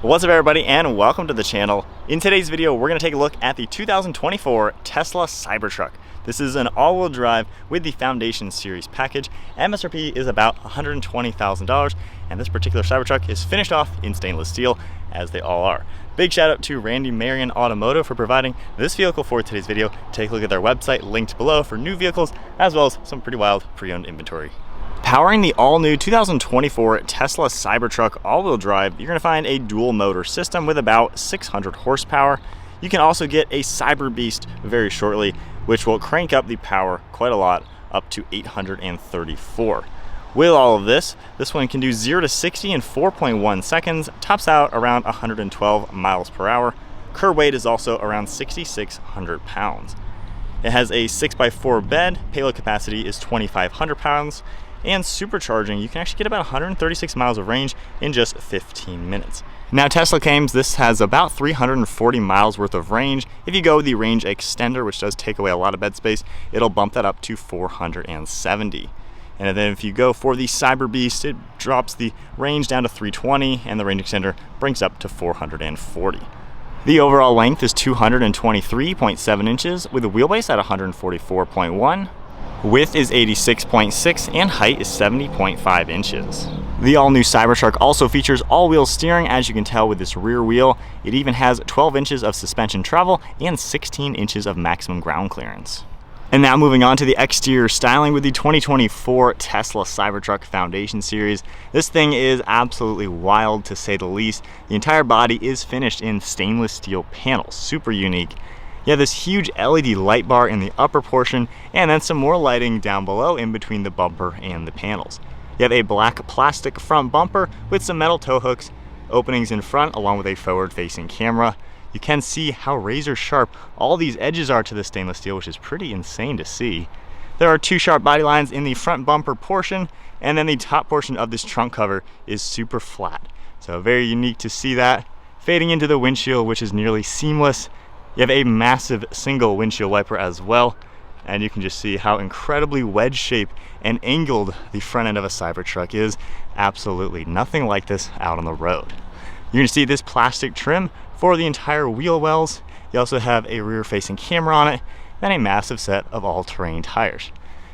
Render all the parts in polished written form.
What's up everybody and welcome to the channel. In today's video we're going to take a look at the 2024 Tesla Cybertruck. This is an all-wheel drive with the Foundation Series package. MSRP is about $120,000 and this particular Cybertruck is finished off in stainless steel, as they all are. Big shout out to Randy Marion Automotive for providing this vehicle for today's video. Take a look at their website linked below for new vehicles as well as some pretty wild pre-owned inventory. Powering the all-new 2024 Tesla Cybertruck all-wheel drive, you're going to find a dual motor system with about 600 horsepower. You can also get a Cyber Beast very shortly, which will crank up the power quite a lot, up to 834. With all of this one can do 0 to 60 in 4.1 seconds, tops out around 112 miles per hour. Curb weight is also around 6,600 pounds. It has a 6x4 bed, payload capacity is 2,500 pounds, and supercharging, you can actually get about 136 miles of range in just 15 minutes. Now Tesla claims this has about 340 miles worth of range. If you go with the range extender, which does take away a lot of bed space, it'll bump that up to 470. And then if you go for the Cyber Beast, it drops the range down to 320 and the range extender brings up to 440. The overall length is 223.7 inches with a wheelbase at 144.1. Width is 86.6 and height is 70.5 inches. The all-new Cybertruck also features all-wheel steering, as you can tell with this rear wheel. It even has 12 inches of suspension travel and 16 inches of maximum ground clearance. And now moving on to the exterior styling with the 2024 Tesla Cybertruck Foundation Series. This thing is absolutely wild to say the least. The entire body is finished in stainless steel panels, super unique. You have this huge LED light bar in the upper portion and then some more lighting down below in between the bumper and the panels. You have a black plastic front bumper with some metal tow hooks, openings in front along with a forward-facing camera. You can see how razor sharp all these edges are to the stainless steel, which is pretty insane to see. There are two sharp body lines in the front bumper portion, and then the top portion of this trunk cover is super flat. So very unique to see that. Fading into the windshield, which is nearly seamless. You have a massive single windshield wiper as well, and you can just see how incredibly wedge-shaped and angled the front end of a Cybertruck is. Absolutely nothing like this out on the road. You're gonna see this plastic trim for the entire wheel wells. You also have a rear-facing camera on it, and a massive set of all-terrain tires.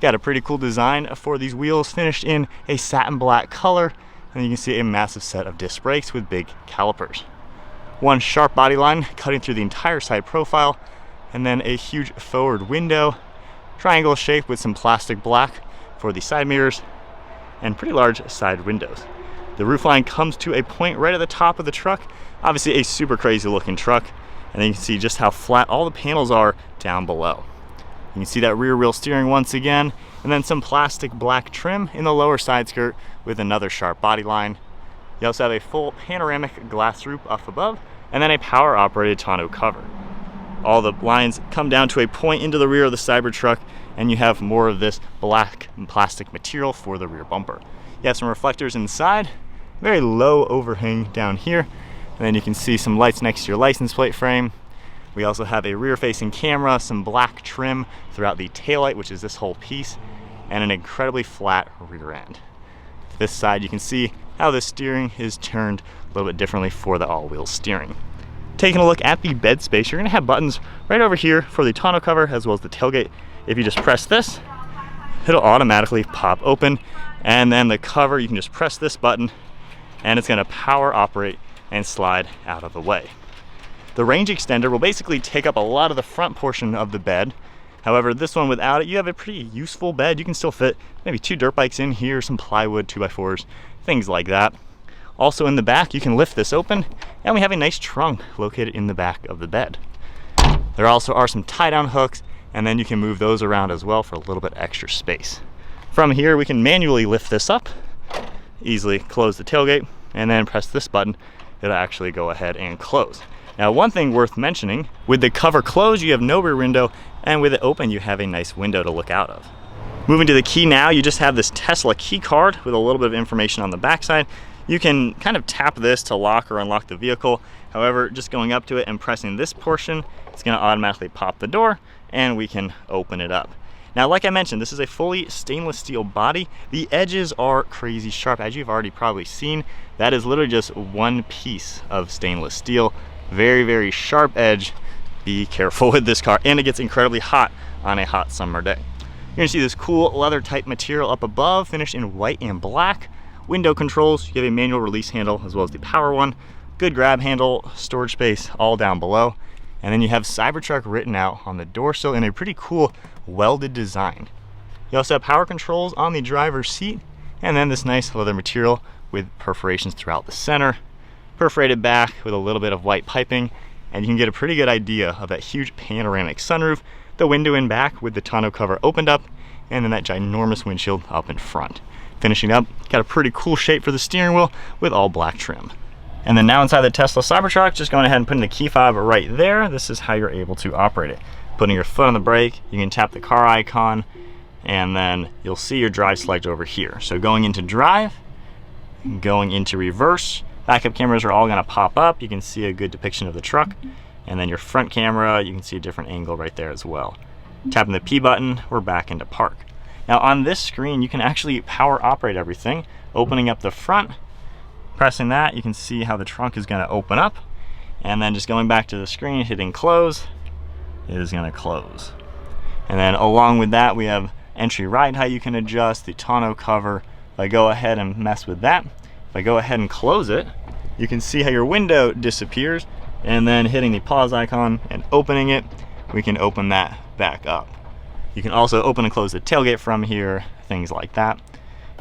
Got a pretty cool design for these wheels, finished in a satin black color, and you can see a massive set of disc brakes with big calipers. One sharp body line cutting through the entire side profile, and then a huge forward window, triangle shape with some plastic black for the side mirrors, and pretty large side windows. The roofline comes to a point right at the top of the truck, obviously a super crazy looking truck, and then you can see just how flat all the panels are down below. You can see that rear wheel steering once again, and then some plastic black trim in the lower side skirt with another sharp body line. You also have a full panoramic glass roof up above, and then a power-operated tonneau cover. All the lines come down to a point into the rear of the Cybertruck, and you have more of this black plastic material for the rear bumper. You have some reflectors inside, very low overhang down here, and then you can see some lights next to your license plate frame. We also have a rear-facing camera, some black trim throughout the taillight, which is this whole piece, and an incredibly flat rear end. This side you can see how the steering is turned a little bit differently for the all-wheel steering. Taking a look at the bed space, you're going to have buttons right over here for the tonneau cover as well as the tailgate. If you just press this, it'll automatically pop open, and then the cover, you can just press this button and it's going to power operate and slide out of the way. The range extender will basically take up a lot of the front portion of the bed. However, this one without it, you have a pretty useful bed. You can still fit maybe 2 dirt bikes in here, some plywood, 2x4s, things like that. Also in the back, you can lift this open, and we have a nice trunk located in the back of the bed. There also are some tie-down hooks, and then you can move those around as well for a little bit extra space. From here, we can manually lift this up, easily close the tailgate, and then press this button. It'll actually go ahead and close. Now, one thing worth mentioning, with the cover closed, you have no rear window, and with it open, you have a nice window to look out of. Moving to the key now, you just have this Tesla key card with a little bit of information on the backside. You can kind of tap this to lock or unlock the vehicle. However, just going up to it and pressing this portion, it's going to automatically pop the door and we can open it up. Now, like I mentioned, this is a fully stainless steel body. The edges are crazy sharp, as you've already probably seen. That is literally just one piece of stainless steel. Very, very sharp edge. Be careful with this car, and it gets incredibly hot on a hot summer day. You're gonna see this cool leather type material up above, finished in white and black. Window controls, you have a manual release handle as well as the power one. Good grab handle, storage space all down below. And then you have Cybertruck written out on the door sill in a pretty cool welded design. You also have power controls on the driver's seat, and then this nice leather material with perforations throughout the center. Perforated back with a little bit of white piping, and you can get a pretty good idea of that huge panoramic sunroof, the window in back with the tonneau cover opened up, and then that ginormous windshield up in front. Finishing up, got a pretty cool shape for the steering wheel with all black trim. And then now inside the Tesla Cybertruck, just going ahead and putting the key fob right there. This is how you're able to operate it. Putting your foot on the brake, you can tap the car icon, and then you'll see your drive select over here. So going into drive, going into reverse, backup cameras are all gonna pop up. You can see a good depiction of the truck. And then your front camera, you can see a different angle right there as well. Tapping the P button, we're back into park. Now on this screen, you can actually power operate everything. Opening up the front, pressing that, you can see how the trunk is gonna open up. And then just going back to the screen, hitting close, it is gonna close. And then along with that, we have entry ride height you can adjust, the tonneau cover. If I go ahead and mess with that, if I go ahead and close it, you can see how your window disappears, and then hitting the pause icon and opening it, we can open that back up. You can also open and close the tailgate from here, things like that.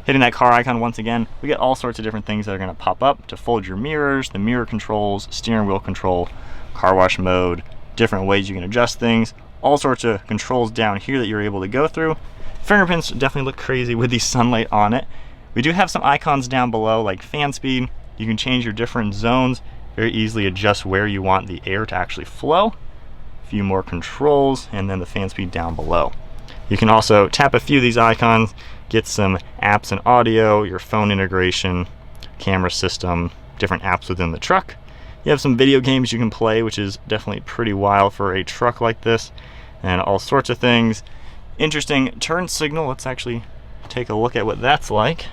Hitting that car icon once again, we get all sorts of different things that are gonna pop up to fold your mirrors, the mirror controls, steering wheel control, car wash mode, different ways you can adjust things, all sorts of controls down here that you're able to go through. Fingerprints definitely look crazy with the sunlight on it. We do have some icons down below like fan speed. You can change your different zones, very easily adjust where you want the air to actually flow. A few more controls, and then the fan speed down below. You can also tap a few of these icons, get some apps and audio, your phone integration, camera system, different apps within the truck. You have some video games you can play, which is definitely pretty wild for a truck like this, and all sorts of things. Interesting turn signal. Let's actually take a look at what that's like.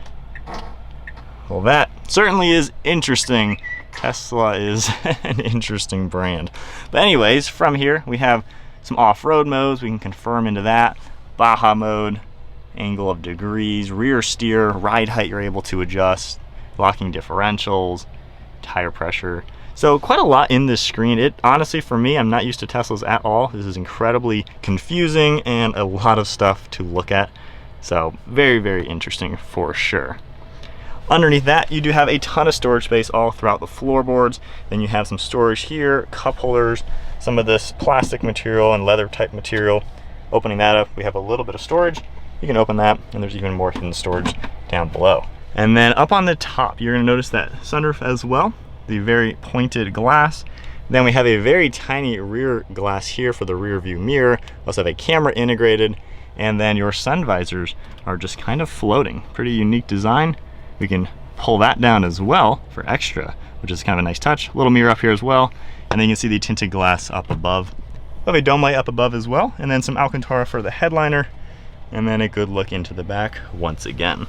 Well, that certainly is interesting. Tesla is an interesting brand. But anyways, from here we have some off-road modes. We can confirm into that. Baja mode, angle of degrees, rear steer, ride height you're able to adjust, locking differentials, tire pressure. So quite a lot in this screen. It honestly, for me, I'm not used to Teslas at all. This is incredibly confusing and a lot of stuff to look at. So very, very interesting for sure. Underneath that, you do have a ton of storage space all throughout the floorboards. Then you have some storage here, cup holders, some of this plastic material and leather type material. Opening that up, we have a little bit of storage. You can open that, and there's even more hidden storage down below. And then up on the top, you're gonna notice that sunroof as well, the very pointed glass. Then we have a very tiny rear glass here for the rear view mirror. We also have a camera integrated, and then your sun visors are just kind of floating. Pretty unique design. We can pull that down as well for extra, which is kind of a nice touch. Little mirror up here as well, and then you can see the tinted glass up above. We have a dome light up above as well, and then some Alcantara for the headliner, and then a good look into the back once again.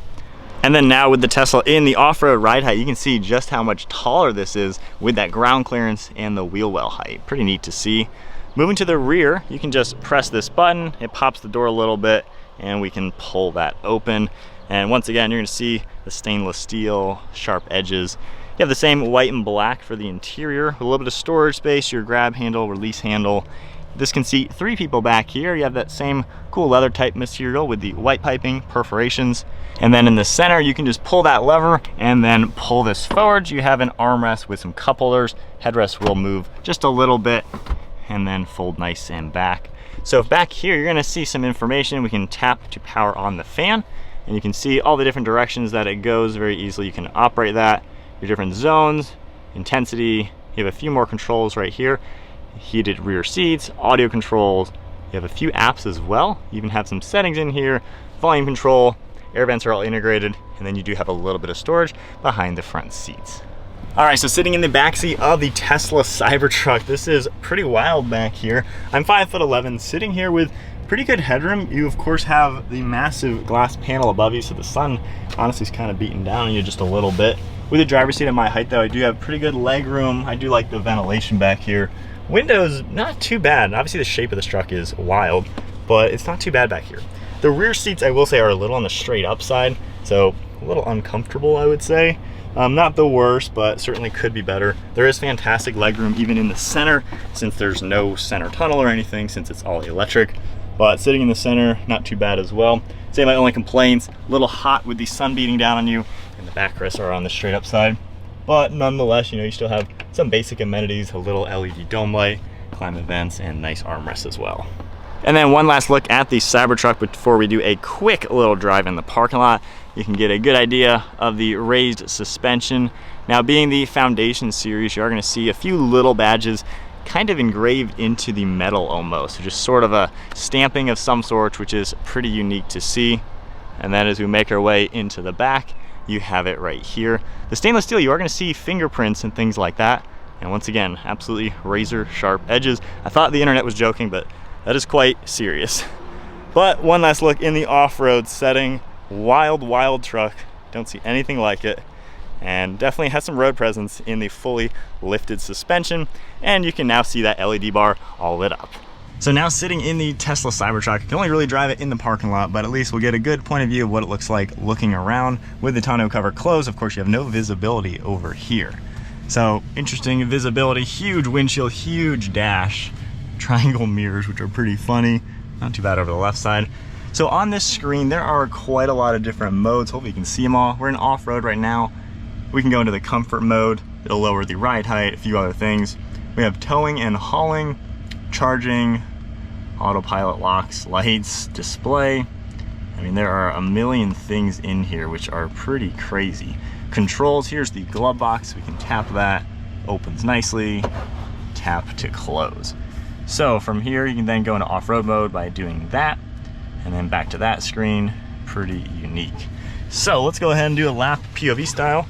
And then now with the Tesla in the off-road ride height, you can see just how much taller this is with that ground clearance and the wheel well height. Pretty neat to see. Moving to the rear, you can just press this button, it pops the door a little bit, and we can pull that open. And once again, you're gonna see the stainless steel, sharp edges. You have the same white and black for the interior, with a little bit of storage space, your grab handle, release handle. This can seat 3 people back here. You have that same cool leather type material with the white piping, perforations. And then in the center, you can just pull that lever and then pull this forward. You have an armrest with some cup holders. Headrest will move just a little bit and then fold nice and back. So back here, you're gonna see some information. We can tap to power on the fan, and you can see all the different directions that it goes very easily. You can operate that, your different zones, intensity. You have a few more controls right here. Heated rear seats, audio controls. You have a few apps as well. You even have some settings in here, volume control, air vents are all integrated, and then you do have a little bit of storage behind the front seats. All right, so sitting in the backseat of the Tesla Cybertruck, this is pretty wild back here. I'm 5'11", sitting here with pretty good headroom. You of course have the massive glass panel above you, so the sun honestly is kind of beating down on you just a little bit. With the driver's seat at my height though, I do have pretty good leg room. I do like the ventilation back here. Windows, not too bad. Obviously the shape of this truck is wild, but it's not too bad back here. The rear seats, I will say, are a little on the straight up side, so a little uncomfortable, I would say. Not the worst, but certainly could be better. There is fantastic legroom even in the center, since there's no center tunnel or anything, since it's all electric. But sitting in the center, not too bad as well. Say my only complaints, a little hot with the sun beating down on you, and the backrests are on the straight up side. But nonetheless, you know, you still have some basic amenities, a little LED dome light, climate vents, and nice armrests as well. And then one last look at the Cybertruck before we do a quick little drive in the parking lot. You can get a good idea of the raised suspension. Now, being the Foundation series, you are going to see a few little badges kind of engraved into the metal almost. So just sort of a stamping of some sort, which is pretty unique to see. And then as we make our way into the back, you have it right here. The stainless steel, you are going to see fingerprints and things like that. And once again, absolutely razor sharp edges. I thought the internet was joking, but that is quite serious. But one last look in the off-road setting. Wild, wild truck. Don't see anything like it. And definitely has some road presence in the fully lifted suspension. And you can now see that LED bar all lit up. So now sitting in the Tesla Cybertruck, you can only really drive it in the parking lot, but at least we'll get a good point of view of what it looks like looking around. With the tonneau cover closed, of course, you have no visibility over here. So interesting visibility, huge windshield, huge dash, triangle mirrors, which are pretty funny. Not too bad over the left side. So on this screen, there are quite a lot of different modes. Hopefully you can see them all. We're in off-road right now. We can go into the comfort mode. It'll lower the ride height, a few other things. We have towing and hauling, charging, autopilot locks, lights, display. I mean, there are a million things in here which are pretty crazy. Controls, here's the glove box. We can tap that, opens nicely, tap to close. So from here, you can then go into off-road mode by doing that, and then back to that screen. Pretty unique. So let's go ahead and do a lap POV style,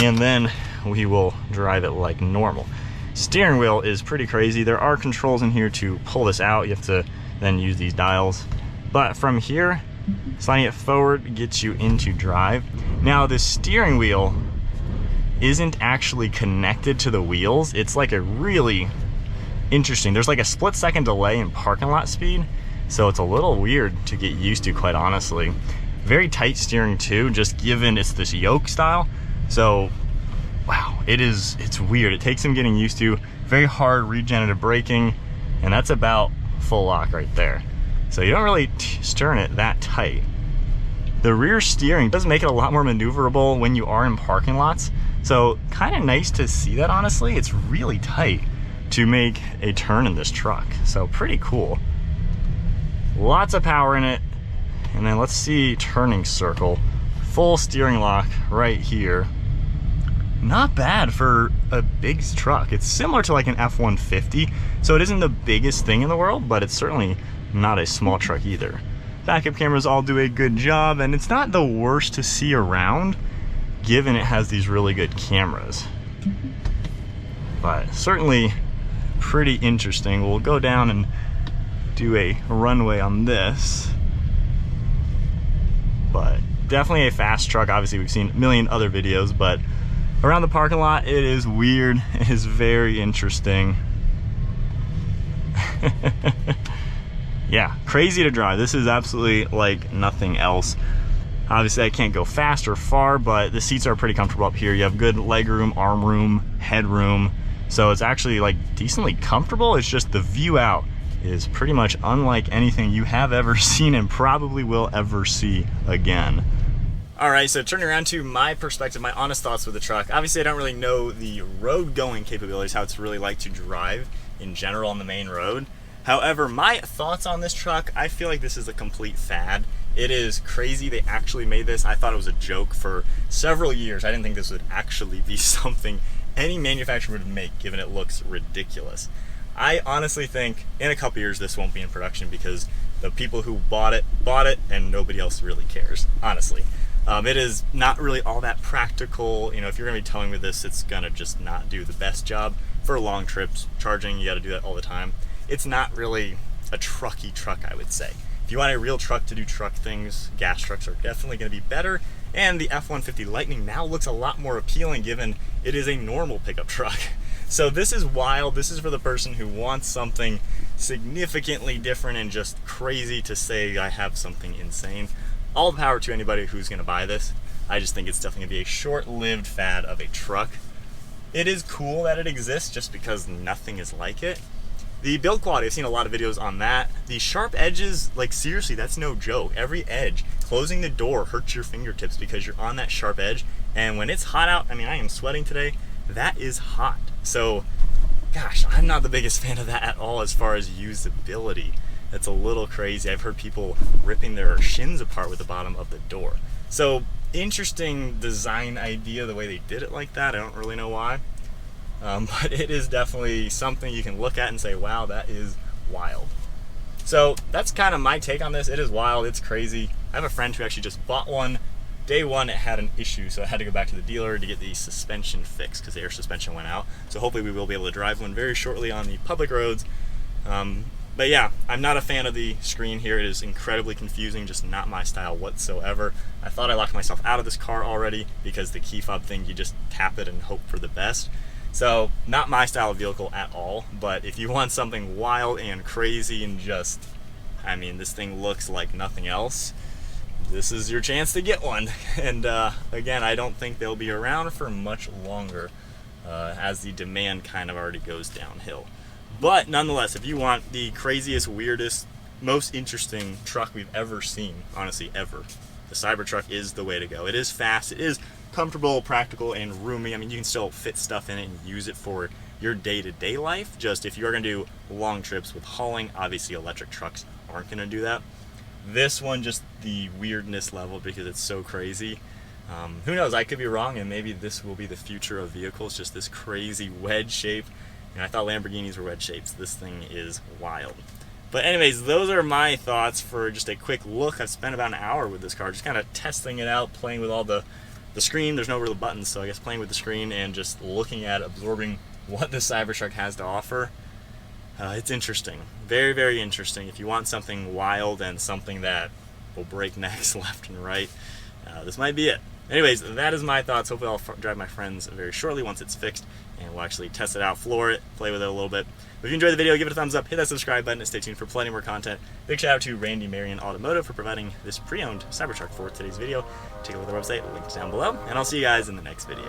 and then we will drive it like normal. Steering wheel is pretty crazy. There are controls in here to pull this out. You have to then use these dials. But from here, sliding it forward gets you into drive. Now the steering wheel isn't actually connected to the wheels. It's like a really interesting, there's like a split-second delay in parking lot speed. So it's a little weird to get used to, quite honestly. Very tight steering too, just given it's this yoke style. So, wow, it's weird. It takes some getting used to. Very hard regenerative braking, and that's about full lock right there. So you don't really turn it that tight. The rear steering does make it a lot more maneuverable when you are in parking lots. So kind of nice to see that, honestly. It's really tight to make a turn in this truck. So pretty cool. Lots of power in it. And then let's see turning circle. Full steering lock right here. Not bad for a big truck. It's similar to like an F-150, so it isn't the biggest thing in the world, but it's certainly not a small truck either. Backup cameras all do a good job, and it's not the worst to see around, given it has these really good cameras. But certainly pretty interesting. We'll go down and do a runway on this. But definitely a fast truck. Obviously we've seen a million other videos, but around the parking lot, it is weird. It is very interesting. Yeah, crazy to drive. This is absolutely like nothing else. Obviously, I can't go fast or far, but the seats are pretty comfortable up here. You have good leg room, arm room, head room. So it's actually like decently comfortable. It's just the view out is pretty much unlike anything you have ever seen and probably will ever see again. All right, so turning around to my perspective, my honest thoughts with the truck. Obviously, I don't really know the road going capabilities, how it's really like to drive in general on the main road. However, my thoughts on this truck, I feel like this is a complete fad. It is crazy they actually made this. I thought it was a joke for several years. I didn't think this would actually be something any manufacturer would make, given it looks ridiculous. I honestly think in a couple years this won't be in production because the people who bought it, and nobody else really cares, honestly. It is not really all that practical. You know, if you're gonna be towing with this, it's gonna just not do the best job for long trips. Charging, you gotta do that all the time. It's not really a trucky truck, I would say. If you want a real truck to do truck things, gas trucks are definitely gonna be better. And the F-150 Lightning now looks a lot more appealing given it is a normal pickup truck. So this is wild. This is for the person who wants something significantly different and just crazy to say I have something insane. All the power to anybody who's gonna buy this. I just think it's definitely gonna be a short-lived fad of a truck. It is cool that it exists just because nothing is like it. The build quality, I've seen a lot of videos on that. The sharp edges, like seriously, that's no joke. Every edge, closing the door hurts your fingertips because you're on that sharp edge. And when it's hot out, I mean, I am sweating today, that is hot. So, gosh, I'm not the biggest fan of that at all as far as usability. That's a little crazy. I've heard people ripping their shins apart with the bottom of the door. So, interesting design idea, the way they did it like that. I don't really know why. But it is definitely something you can look at and say, wow, that is wild. So that's kind of my take on this. It is wild, it's crazy. I have a friend who actually just bought one. Day one, it had an issue, so I had to go back to the dealer to get the suspension fixed because the air suspension went out. So hopefully we will be able to drive one very shortly on the public roads. But yeah, I'm not a fan of the screen here. It is incredibly confusing, just not my style whatsoever. I thought I locked myself out of this car already because the key fob thing, you just tap it and hope for the best. So not my style of vehicle at all, but if you want something wild and crazy and just, I mean, this thing looks like nothing else, this is your chance to get one. And again, I don't think they'll be around for much longer as the demand kind of already goes downhill. But nonetheless, if you want the craziest, weirdest, most interesting truck we've ever seen, honestly, ever, the Cybertruck is the way to go. It is fast, it is comfortable, practical, and roomy. I mean, you can still fit stuff in it and use it for your day-to-day life. Just if you're gonna do long trips with hauling, obviously electric trucks aren't gonna do that. This one, just the weirdness level because it's so crazy. Who knows, I could be wrong, and maybe this will be the future of vehicles, just this crazy wedge shape. And I thought Lamborghinis were wedge shapes. This thing is wild. But anyways, those are my thoughts for just a quick look. I've spent about an hour with this car, just kind of testing it out, playing with all the screen. There's no real buttons, so I guess playing with the screen and just looking at, absorbing what the Cybertruck has to offer. It's interesting. Very, very interesting. If you want something wild and something that will break necks left and right, this might be it. Anyways, that is my thoughts. Hopefully I'll drive my friends very shortly once it's fixed, and we'll actually test it out, floor it, play with it a little bit. But if you enjoyed the video, give it a thumbs up, hit that subscribe button, and stay tuned for plenty more content. Big shout out to Randy Marion Automotive for providing this pre-owned Cybertruck for today's video. Take a look at their website, linked down below, and I'll see you guys in the next video.